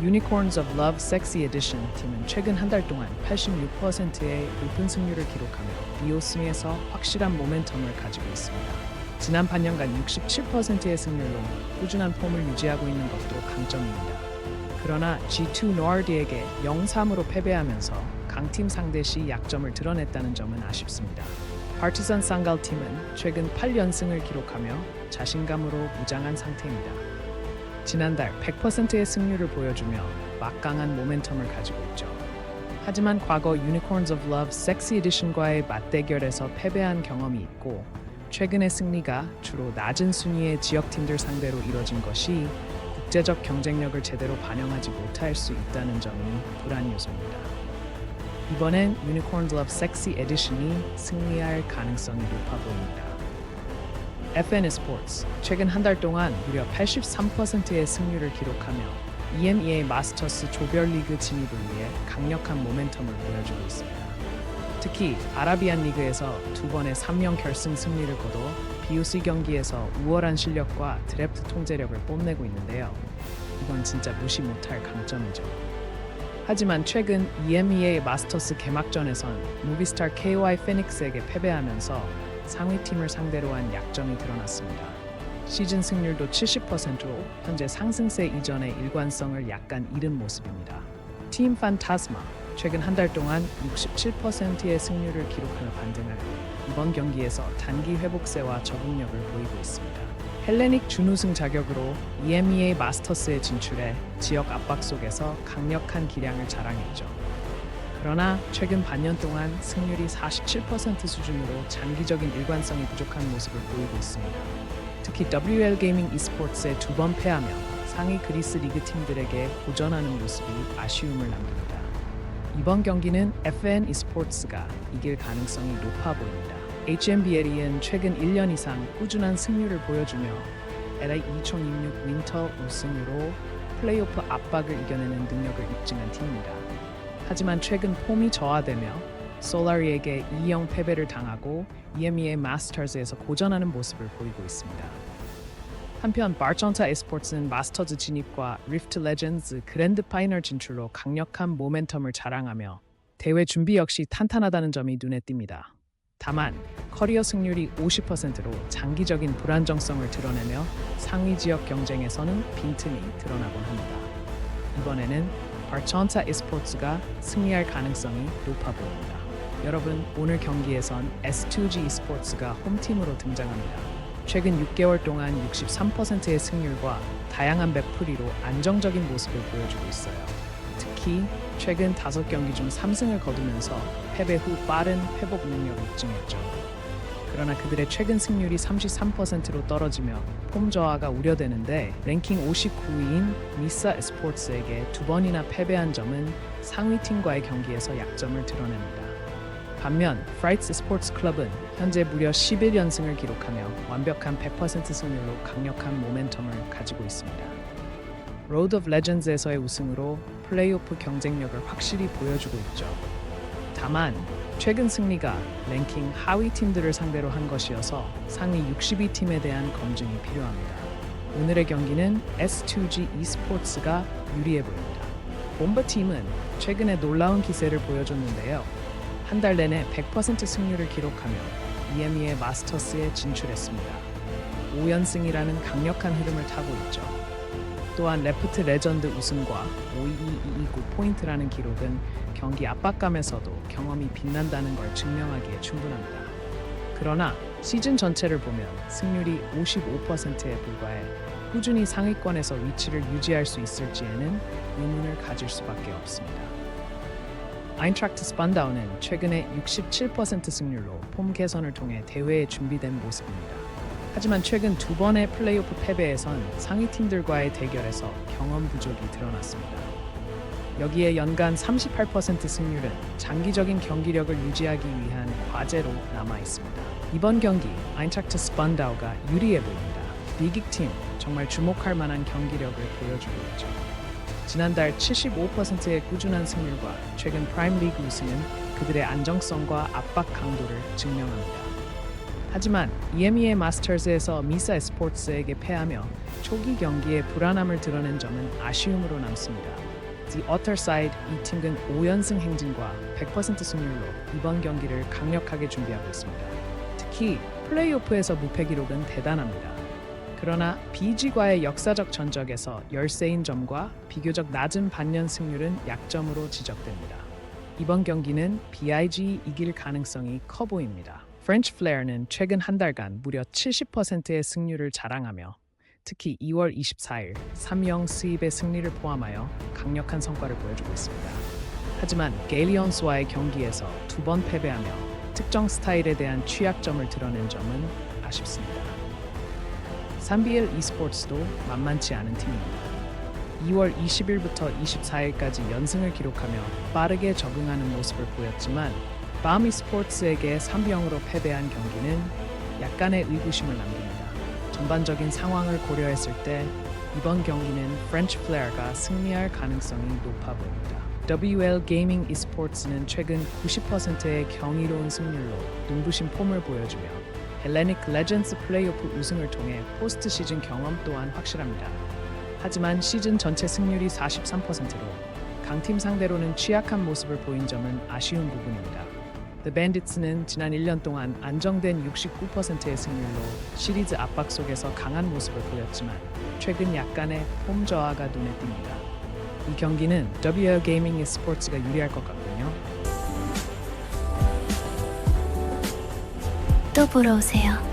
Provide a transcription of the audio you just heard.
Unicorns of Love Sexy Edition 팀은 최근 한 달 동안 86%의 높은 승률을 기록하며 비오승에서 확실한 모멘텀을 가지고 있습니다. 지난 반년간 67%의 승률로 꾸준한 폼을 유지하고 있는 것도 강점입니다. 그러나 G2 노르디에게 0-3으로 패배하면서 강팀 상대 시 약점을 드러냈다는 점은 아쉽습니다. 파티산 상갈 팀은 최근 8연승을 기록하며 자신감으로 무장한 상태입니다. 지난달 100%의 승률을 보여주며 막강한 모멘텀을 가지고 있죠. 하지만 과거 Unicorns of Love Sexy Edition과의 맞대결에서 패배한 경험이 있고 최근의 승리가 주로 낮은 순위의 지역팀들 상대로 이뤄진 것이 국제적 경쟁력을 제대로 반영하지 못할 수 있다는 점이 불안 요소입니다. 이번엔 Unicorns Love Sexy Edition이 승리할 가능성이 높아 보입니다. FN e스포츠 최근 한 달 동안 무려 83%의 승률을 기록하며 EMEA 마스터스 조별리그 진입을 위해 강력한 모멘텀을 보여주고 있습니다. 특히 아라비안 리그에서 두 번의 3년 결승 승리를 거둬 BOC 경기에서 우월한 실력과 드래프트 통제력을 뽐내고 있는데요. 이건 진짜 무시 못할 강점이죠. 하지만 최근 EMEA 마스터스 개막전에선 무비스타 KY 피닉스에게 패배하면서 상위팀을 상대로 한 약점이 드러났습니다. 시즌 승률도 70%로 현재 상승세 이전의 일관성을 약간 잃은 모습입니다. 팀 판타스마 최근 한 달 동안 67%의 승률을 기록하며 반등하며 이번 경기에서 단기 회복세와 적응력을 보이고 있습니다. 헬레닉 준우승 자격으로 EMEA 마스터스에 진출해 지역 압박 속에서 강력한 기량을 자랑했죠. 그러나 최근 반년 동안 승률이 47% 수준으로 장기적인 일관성이 부족한 모습을 보이고 있습니다. 특히 WL 게이밍 e스포츠에 두 번 패하며 상위 그리스 리그 팀들에게 고전하는 모습이 아쉬움을 남깁니다. 이번 경기는 FN e스포츠가 이길 가능성이 높아 보입니다. HMBL은 최근 1년 이상 꾸준한 승률을 보여주며 LA 2026 윈터 우승으로 플레이오프 압박을 이겨내는 능력을 입증한 팀입니다. 하지만 최근 폼이 저하되며 솔라리에게 2-0 패배를 당하고 EMEA 마스터즈에서 고전하는 모습을 보이고 있습니다. 한편 바르천타 e스포츠는 마스터즈 진입과 리프트 레전즈 그랜드 파이널 진출로 강력한 모멘텀을 자랑하며 대회 준비 역시 탄탄하다는 점이 눈에 띕니다. 다만 커리어 승률이 50%로 장기적인 불안정성을 드러내며 상위 지역 경쟁에서는 빈틈이 드러나곤 합니다. 이번에는 바르천타 e스포츠가 승리할 가능성이 높아 보입니다. 여러분, 오늘 경기에선 S2G e스포츠가 홈팀으로 등장합니다. 최근 6개월 동안 63%의 승률과 다양한 맵풀이로 안정적인 모습을 보여주고 있어요. 특히 최근 5경기 중 3승을 거두면서 패배 후 빠른 회복 능력을 입증했죠. 그러나 그들의 최근 승률이 33%로 떨어지며 폼 저하가 우려되는데 랭킹 59위인 미사 e스포츠에게 두 번이나 패배한 점은 상위팀과의 경기에서 약점을 드러냅니다. 반면 프라이츠 e스포츠 클럽은 현재 무려 11연승을 기록하며 완벽한 100% 승률로 강력한 모멘텀을 가지고 있습니다. 로드 오브 레전즈에서의 우승으로 플레이오프 경쟁력을 확실히 보여주고 있죠. 다만 최근 승리가 랭킹 하위 팀들을 상대로 한 것이어서 상위 62팀에 대한 검증이 필요합니다. 오늘의 경기는 S2G e스포츠가 유리해 보입니다. 봄버팀은 최근에 놀라운 기세를 보여줬는데요. 한 달 내내 100% 승률을 기록하며 EMEA 마스터스에 진출했습니다. 5연승이라는 강력한 흐름을 타고 있죠. 또한 레프트 레전드 우승과 52229 포인트라는 기록은 경기 압박감에서도 경험이 빛난다는 걸 증명하기에 충분합니다. 그러나 시즌 전체를 보면 승률이 55%에 불과해 꾸준히 상위권에서 위치를 유지할 수 있을지에는 의문을 가질 수밖에 없습니다. 아인트락트 스판다우는 최근에 67% 승률로 폼 개선을 통해 대회에 준비된 모습입니다. 하지만 최근 두 번의 플레이오프 패배에선 상위 팀들과의 대결에서 경험 부족이 드러났습니다. 여기에 연간 38% 승률은 장기적인 경기력을 유지하기 위한 과제로 남아 있습니다. 이번 경기 아인트락트 스판다우가 유리해 보입니다. 비기팀 정말 주목할 만한 경기력을 보여주고 있죠. 지난달 75%의 꾸준한 승률과 최근 프라임 리그 우승은 그들의 안정성과 압박 강도를 증명합니다. 하지만 EMEA 마스터즈에서 미사 e스포츠에게 패하며 초기 경기에 불안함을 드러낸 점은 아쉬움으로 남습니다. The Other Side 이 팀은 5연승 행진과 100% 승률로 이번 경기를 강력하게 준비하고 있습니다. 특히 플레이오프에서 무패 기록은 대단합니다. 그러나 BG과의 역사적 전적에서 열세인 점과 비교적 낮은 반년 승률은 약점으로 지적됩니다. 이번 경기는 BIG 이길 가능성이 커 보입니다. 프렌치 플레어는 최근 한 달간 무려 70%의 승률을 자랑하며 특히 2월 24일 3영 스윕의 승리를 포함하여 강력한 성과를 보여주고 있습니다. 하지만 게일리언스와의 경기에서 2번 패배하며 특정 스타일에 대한 취약점을 드러낸 점은 아쉽습니다. 3BL e스포츠도 만만치 않은 팀입니다. 2월 20일부터 24일까지 연승을 기록하며 빠르게 적응하는 모습을 보였지만 밤 e스포츠에게 3-0으로 패배한 경기는 약간의 의구심을 남깁니다. 전반적인 상황을 고려했을 때 이번 경기는 프렌치 플레어가 승리할 가능성이 높아 보입니다. WL 게이밍 e스포츠는 최근 90%의 경이로운 승률로 눈부신 폼을 보여주며 헬레닉 레전드 플레이오프 우승을 통해 포스트 시즌 경험 또한 확실합니다. 하지만 시즌 전체 승률이 43%로 강팀 상대로는 취약한 모습을 보인 점은 아쉬운 부분입니다. The Bandits는 지난 1년 동안 안정된 69%의 승률로 시리즈 압박 속에서 강한 모습을 보였지만 최근 약간의 폼 저하가 눈에 띕니다. 이 경기는 WL 게이밍 e스포츠가 유리할 것 같군요. 또 보러 오세요.